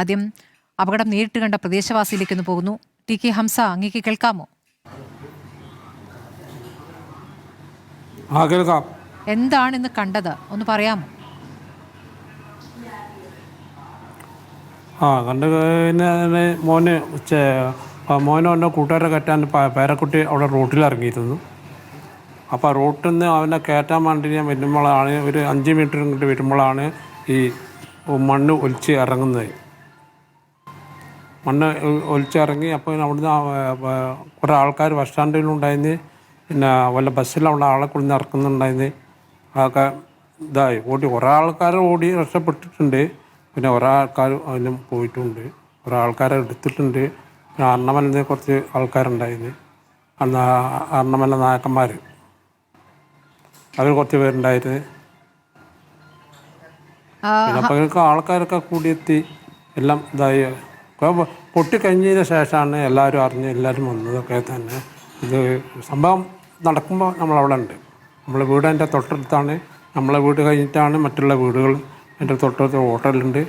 ആദ്യം അപകടം നേരിട്ട് കണ്ട പ്രദേശവാസിയിലേക്ക് ഒന്ന് പോകുന്നു. ടി കെ ഹംസ, അങ്ങേക്ക് കേൾക്കാമോ? എന്താണ് ഇന്ന് കണ്ടത്, ഒന്ന് പറയാമോ? മോനെ കൂട്ടുകാരെ കയറ്റാൻ പേരക്കുട്ടി അവിടെ റോട്ടിൽ ഇറങ്ങിയിരുന്നു. അപ്പോൾ റോട്ടിൽ നിന്ന് അവനെ കയറ്റാൻ വേണ്ടി ഞാൻ വരുമ്പോഴാണ്, ഒരു 5 മീറ്റർ ഇങ്ങോട്ട് വരുമ്പോഴാണ് ഈ മണ്ണ് ഒലിച്ച് ഇറങ്ങുന്നത്. മണ്ണ് ഒലിച്ചിറങ്ങി. അപ്പോൾ അവിടുന്ന് കുറേ ആൾക്കാർ ബസ് സ്റ്റാൻഡിലുണ്ടായിരുന്നു. പിന്നെ വല്ല ബസ്സിലുള്ള ആളെ കൊണ്ടു ഇറക്കുന്നുണ്ടായിരുന്നു. അതൊക്കെ ഇതായി കുറേ ആൾക്കാർ ഓടി രക്ഷപ്പെട്ടിട്ടുണ്ട്. പിന്നെ കുറേ ആൾക്കാർ അതിലും പോയിട്ടുണ്ട്. കുറേ ആൾക്കാരെ എടുത്തിട്ടുണ്ട്. പിന്നെ അർണമലിൽ കുറച്ച് ആൾക്കാരുണ്ടായിരുന്നു. അർണമല നായകന്മാർ, അവർ കുറച്ച് പേരുണ്ടായിരുന്നു. പിന്നെ അപ്പോൾ ആൾക്കാരൊക്കെ കൂടിയെത്തി എല്ലാം ഇതായി. പൊട്ടിക്കഴിഞ്ഞതിന് ശേഷമാണ് എല്ലാവരും അറിഞ്ഞ് എല്ലാവരും വന്നതൊക്കെ തന്നെ. ഇത് സംഭവം നടക്കുമ്പോൾ നമ്മളവിടെ ഉണ്ട്. നമ്മളെ വീട് അതിൻ്റെ തൊട്ടടുത്താണ്. നമ്മളെ വീട് കഴിഞ്ഞിട്ടാണ് മറ്റുള്ള വീടുകൾ. എൻ്റെ തൊട്ടടുത്ത് ഹോട്ടലുണ്ട്.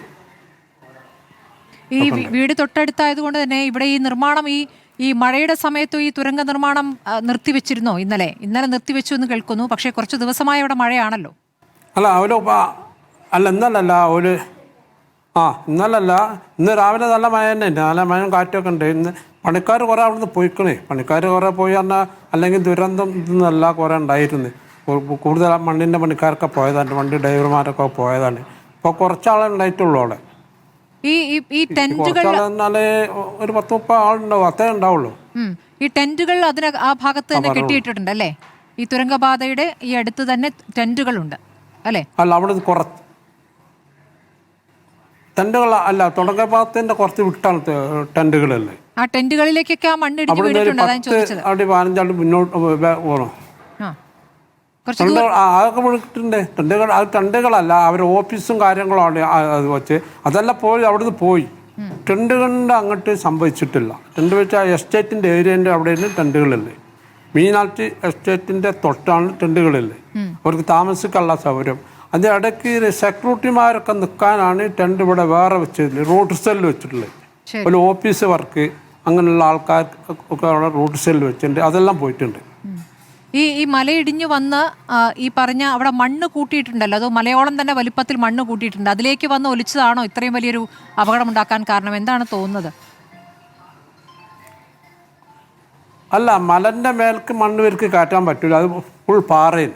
ഈ വീട് തൊട്ടടുത്തായതുകൊണ്ട് തന്നെ ഇവിടെ ഈ നിർമ്മാണം ഈ മഴയുടെ സമയത്തും ഈ തുരങ്ക നിർമ്മാണം നിർത്തിവെച്ചിരുന്നോ? ഇന്നലെ നിർത്തിവെച്ചു എന്ന് കേൾക്കുന്നു. പക്ഷേ കുറച്ച് ദിവസമായി അവിടെ മഴയാണല്ലോ. ഇന്ന് രാവിലെ നല്ല മഴ തന്നെ ഉണ്ട്. നല്ല മഴയും കാറ്റൊക്കെ ഉണ്ട്. ഇന്ന് പണിക്കാർ കുറേ അവിടുന്ന് പോയിക്കണേ. പണിക്കാർ കുറേ പോയി പറഞ്ഞാൽ അല്ലെങ്കിൽ ദുരന്തം ഇന്നല്ല കുറേ ഉണ്ടായിരുന്നു. കൂടുതൽ മണ്ണിൻ്റെ പണിക്കാരൊക്കെ പോയതാണ്. വണ്ടി ഡ്രൈവർമാരൊക്കെ പോയതാണ്. ഇപ്പോൾ കുറച്ചാളെ ഉണ്ടായിട്ടുള്ളൂ അവിടെ. ഈ ടെന്റുകൾ ഒരു 10-30 ആളുണ്ടാവും, അത്രേ ഉണ്ടാവുള്ളൂ. ഈ ടെന്റുകൾ അതിന് ആ ഭാഗത്ത് തന്നെ കെട്ടിയിട്ടിട്ടുണ്ട് അല്ലേ? ഈ തുരങ്കപാതയുടെ ഈ അടുത്ത് തന്നെ ടെന്റുകളുണ്ട് അല്ലേ? അല്ല, അവിടെ കുറച്ച് ടെന്റുകൾ അല്ല, തുരങ്കപാതത്തിന്റെ കുറച്ച് വിട്ടാണ് ടെന്റുകളല്ലേ. ആ ടെന്റുകളിലേക്കൊക്കെ ആ മണ്ണ് ഇടിഞ്ഞു വീണിട്ടുണ്ട്. അതാണ് ചോദിച്ചത്. അവിടെ 15 മുന്നോട്ട് പോകണം. അതൊക്കെ വിളിച്ചിട്ടുണ്ട്. ടെന്റുകളല്ല, അവർ ഓഫീസും കാര്യങ്ങളാണ് അത് വെച്ച്. അതെല്ലാം പോയി അവിടുന്ന് പോയി. ടെന്റുകളുടെ അങ്ങോട്ട് സംഭവിച്ചിട്ടില്ല. ടെന്റ് വെച്ചാൽ എസ്റ്റേറ്റിൻ്റെ ഏരിയൻ്റെ അവിടെയാണ് ടെന്റുകളല്ലേ. മീനാക്ഷി എസ്റ്റേറ്റിൻ്റെ തൊട്ടാണ് ടെന്റുകളല്ലേ. അവർക്ക് താമസിക്കാനുള്ള സൗകര്യം. അതിൻ്റെ ഇടയ്ക്ക് സെക്യൂരിറ്റിമാരൊക്കെ നിൽക്കാനാണ് ടെന്റ് ഇവിടെ വേറെ വെച്ചിട്ടില്ല, റോഡ് സെല്ല് വെച്ചിട്ടുള്ളത്. ഒരു ഓഫീസ് വർക്ക് അങ്ങനെയുള്ള ആൾക്കാർക്ക് അവിടെ റോഡ് സെല്ല് വെച്ചിട്ടുണ്ട്. അതെല്ലാം പോയിട്ടുണ്ട്. ഈ മലയിടിഞ്ഞു വന്ന് ഈ പറഞ്ഞ അവിടെ മണ്ണ് കൂട്ടിയിട്ടുണ്ടല്ലോ, അതോ മലയോളം തന്നെ വലിപ്പത്തിൽ മണ്ണ് കൂട്ടിയിട്ടുണ്ട്, അതിലേക്ക് വന്ന് ഒലിച്ചതാണോ ഇത്രയും വലിയൊരു അപകടം ഉണ്ടാക്കാൻ കാരണം? എന്താണ് തോന്നുന്നത്? അല്ല, മലൻ്റെ മേലേക്ക് മണ്ണ് ഇവർക്ക് കയറ്റാൻ പറ്റില്ല. അത് ഫുൾ പാറയിൽ.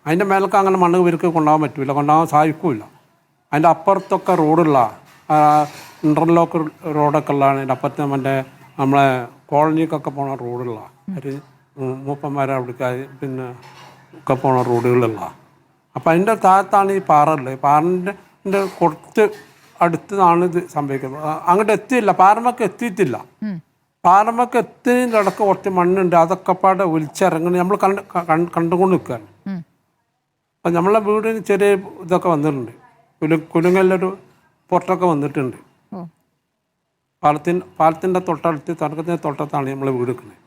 അതിൻ്റെ മേലേക്ക് അങ്ങനെ മണ്ണ് ഇവർക്ക് കൊണ്ടുപോകാൻ പറ്റില്ല, കൊണ്ടുപോകാൻ സാധിക്കില്ല. അതിൻ്റെ അപ്പുറത്തൊക്കെ റോഡുള്ള ഇൻ്റർലോക്ക് റോഡൊക്കെ ഉള്ളതാണ്. അതിൻ്റെ അപ്പുറത്ത് നമ്മളെ കോളനിക്കൊക്കെ പോണ റോഡുള്ള ഒരു മൂപ്പന്മാരെ അവിടേക്ക് പിന്നെ ഒക്കെ പോണ റോഡുകളുള്ള. അപ്പം അതിൻ്റെ താഴത്താണ് ഈ പാറ ഉള്ളത്. പാറിൻ്റെ കുറച്ച് അടുത്താണ് ഇത് സംഭവിക്കുന്നത്. അങ്ങോട്ട് എത്തിയില്ല, പാറമൊക്കെ എത്തിയിട്ടില്ല. പാറമൊക്കെ എത്തിയതിൻ്റെ ഇടയ്ക്ക് കുറച്ച് മണ്ണുണ്ട്. അതൊക്കെ പാടെ ഒലിച്ചിറങ്ങി നമ്മൾ കണ്ടുകൊണ്ട് നിൽക്കുകയാണ്. അപ്പം നമ്മളെ വീടിന് ചെറിയ ഇതൊക്കെ വന്നിട്ടുണ്ട്. കുലുങ്ങല്ലൊരു പൊട്ടൊക്കെ വന്നിട്ടുണ്ട്. പാലത്തിൻ്റെ തൊട്ടടുത്ത് തർക്കത്തിൻ്റെ തൊട്ടത്താണ് നമ്മളെ വീട് നിൽക്കുന്നത്.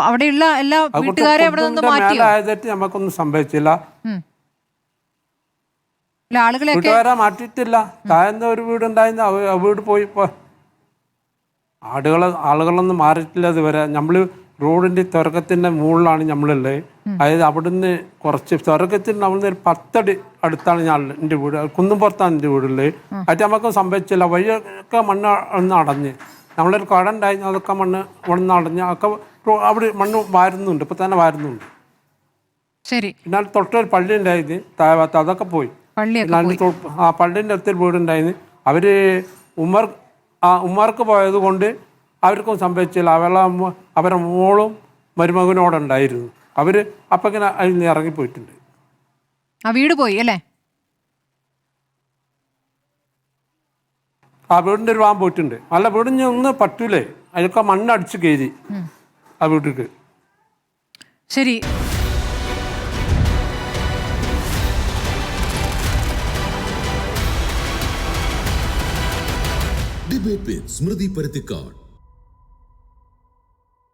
അവിടെയുള്ള എല്ലാ വീട്ടുകാരെ അവിടെ നിന്ന് മാറ്റിയോ? നമുക്കൊന്നും സംഭവിച്ചില്ല. ആളുകളെയൊക്കെ വീട്ടുകാരെ മാറ്റിയിട്ടില്ല. താഴ്ന്ന ഒരു വീടുണ്ടായിരുന്നു, ആ വീട് പോയി. ആളുകളൊന്നും മാറിയിട്ടില്ല ഇതുവരെ. നമ്മൾ റോഡിൻ്റെ തുരക്കത്തിൻ്റെ മുകളിലാണ് നമ്മളുള്ളത്. അതായത് അവിടുന്ന് കുറച്ച് തുരക്കത്തിന് അവിടുന്ന് ഒരു 10 അടി അടുത്താണ് എൻ്റെ വീട്. കുന്നുംപുറത്താണ് എൻ്റെ വീടുള്ളത്. അത് നമുക്കും സംഭവിച്ചില്ല. വഴിയൊക്കെ മണ്ണ് ഒന്ന് അടഞ്ഞ്, നമ്മളൊരു കട ഉണ്ടായിരുന്നു, അതൊക്കെ മണ്ണ് ഇവിടെ നിന്ന് അടഞ്ഞ് ഒക്കെ അവിടെ മണ്ണ് വാരുന്നുണ്ട്. ഇപ്പം തന്നെ വാരുന്നുണ്ട്. ശരി. പിന്നെ തൊട്ടൊരു പള്ളി ഉണ്ടായിരുന്നു താഴത്ത്, അതൊക്കെ പോയി. ആ പള്ളീൻ്റെ അടുത്തൊരു വീടുണ്ടായിരുന്നു. അവർ ഉമ്മർക്ക് പോയത് കൊണ്ട് അവർക്കും സംഭവിച്ചില്ല. അവരുടെ മോളും മരുമകനോടുണ്ടായിരുന്നു. അവർ അപ്പം ഇങ്ങനെ അതിൽ നിന്ന് ഇറങ്ങിപ്പോയിട്ടുണ്ട്. ആ വീട് പോയി അല്ലേ? ആ വീടിൻ്റെ ഒരു ഭാഗം പോയിട്ടുണ്ട്. അല്ല, വീടിന് ഒന്നും പറ്റൂലേ, അതിലൊക്കെ മണ്ണടിച്ച് കയറി ആ വീട്ടിലേക്ക്. ശരി. ഡിബേറ്റ് വിത്ത് സ്മൃതി പരുത്തിക്കാട്.